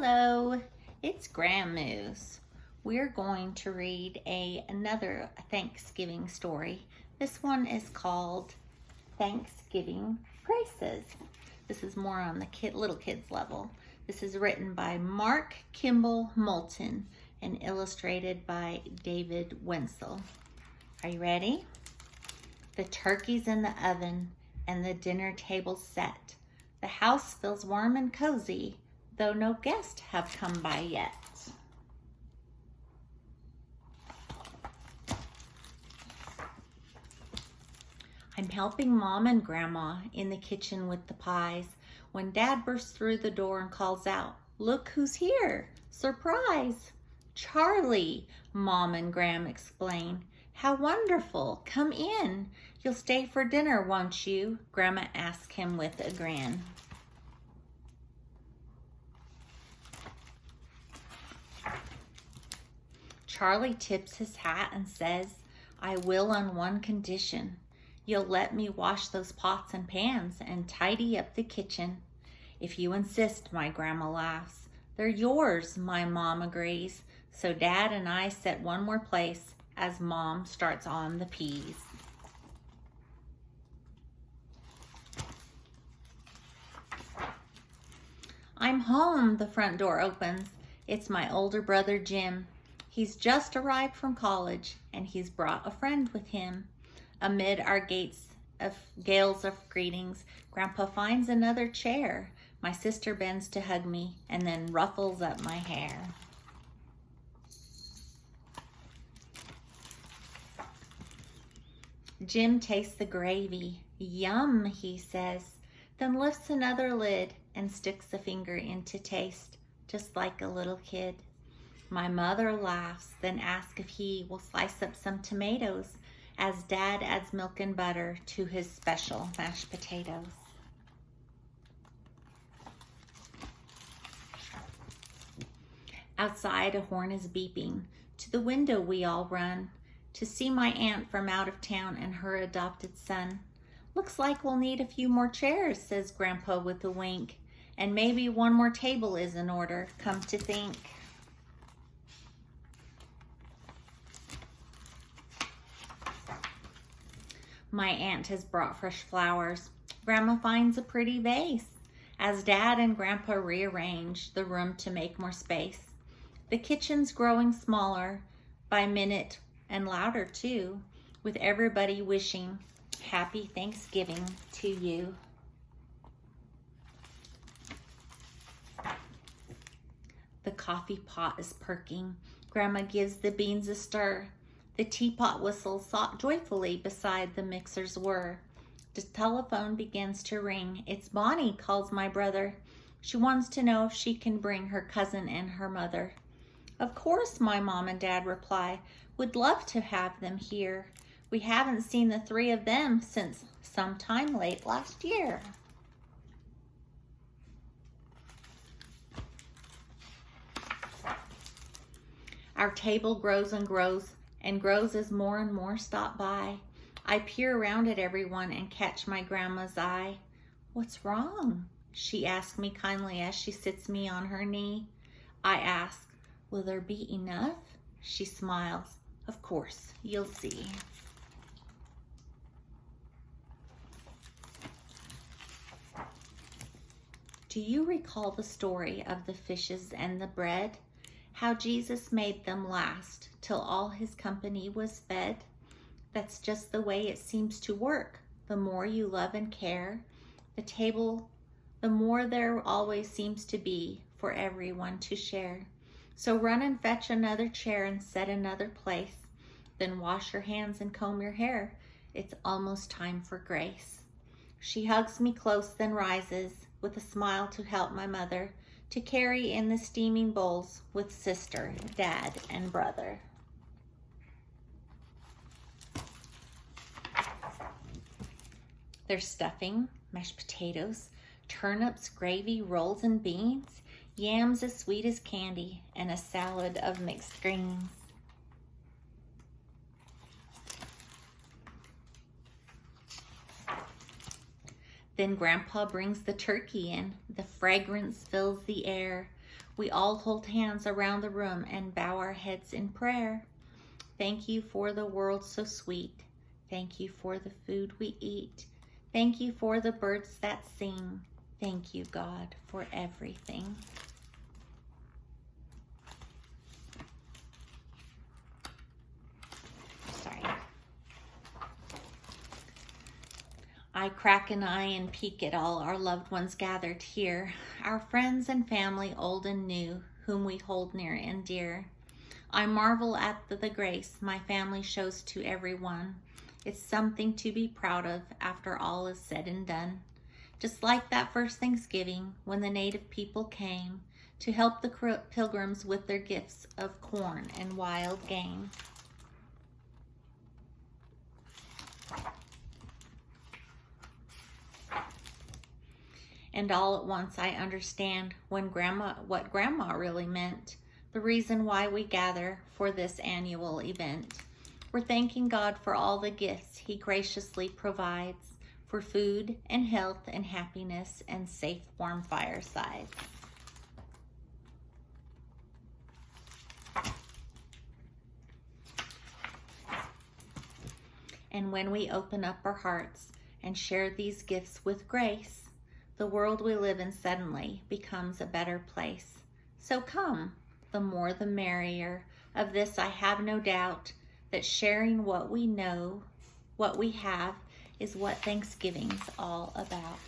Hello, it's Grandma's. We're going to read another Thanksgiving story. This one is called Thanksgiving Graces. This is more on the little kids level. This is written by Mark Kimball Moulton and illustrated by David Wendell. Are you ready? The turkey's in the oven and the dinner table set. The house feels warm and cozy, though no guests have come by yet. I'm helping Mom and Grandma in the kitchen with the pies when Dad bursts through the door and calls out, "Look who's here! Surprise!" "Charlie," Mom and Gram explain. "How wonderful! Come in. You'll stay for dinner, won't you?" Grandma asks him with a grin. Charlie tips his hat and says, "I will on one condition. You'll let me wash those pots and pans and tidy up the kitchen." "If you insist," my grandma laughs. "They're yours," my mom agrees. So Dad and I set one more place as Mom starts on the peas. I'm home, the front door opens. It's my older brother, Jim. He's just arrived from college, and he's brought a friend with him. Amid our gales of greetings, Grandpa finds another chair. My sister bends to hug me and then ruffles up my hair. Jim tastes the gravy. "Yum," he says, then lifts another lid and sticks a finger in to taste, just like a little kid. My mother laughs, then asks if he will slice up some tomatoes as Dad adds milk and butter to his special mashed potatoes. Outside, a horn is beeping. To the window we all run to see my aunt from out of town and her adopted son. "Looks like we'll need a few more chairs," says Grandpa with a wink. "And maybe one more table is in order, come to think." My aunt has brought fresh flowers. Grandma finds a pretty vase as Dad and Grandpa rearrange the room to make more space. The kitchen's growing smaller by minute and louder too, with everybody wishing Happy Thanksgiving to you. The coffee pot is perking. Grandma gives the beans a stir. The teapot whistles joyfully beside the mixer's whir. The telephone begins to ring. "It's Bonnie," calls my brother. She wants to know if she can bring her cousin and her mother. "Of course," my mom and dad reply. "Would love to have them here. We haven't seen the three of them since sometime late last year." Our table grows and grows and grows as more and more stop by. I peer around at everyone and catch my grandma's eye. "What's wrong?" she asks me kindly as she sits me on her knee. I ask, "Will there be enough?" She smiles. "Of course, you'll see." Do you recall the story of the fishes and the bread? How Jesus made them last till all his company was fed? That's just the way it seems to work. The more you love and care the table, the more there always seems to be for everyone to share. So run and fetch another chair and set another place. Then wash your hands and comb your hair. It's almost time for grace. She hugs me close, then rises with a smile to help my mother to carry in the steaming bowls with sister, dad, and brother. There's stuffing, mashed potatoes, turnips, gravy, rolls and beans, yams as sweet as candy, and a salad of mixed greens. Then Grandpa brings the turkey in. The fragrance fills the air. We all hold hands around the room and bow our heads in prayer. Thank you for the world so sweet. Thank you for the food we eat. Thank you for the birds that sing. Thank you, God, for everything. Sorry. I crack an eye and peek at all our loved ones gathered here, our friends and family old and new, whom we hold near and dear. I marvel at the grace my family shows to everyone. It's something to be proud of after all is said and done. Just like that first Thanksgiving when the native people came to help the pilgrims with their gifts of corn and wild game. And all at once I understand what Grandma really meant, the reason why we gather for this annual event. We're thanking God for all the gifts He graciously provides, for food and health and happiness and safe, warm firesides. And when we open up our hearts and share these gifts with grace, the world we live in suddenly becomes a better place. So come, the more the merrier. Of this I have no doubt, that sharing what we know, what we have, is what Thanksgiving's all about.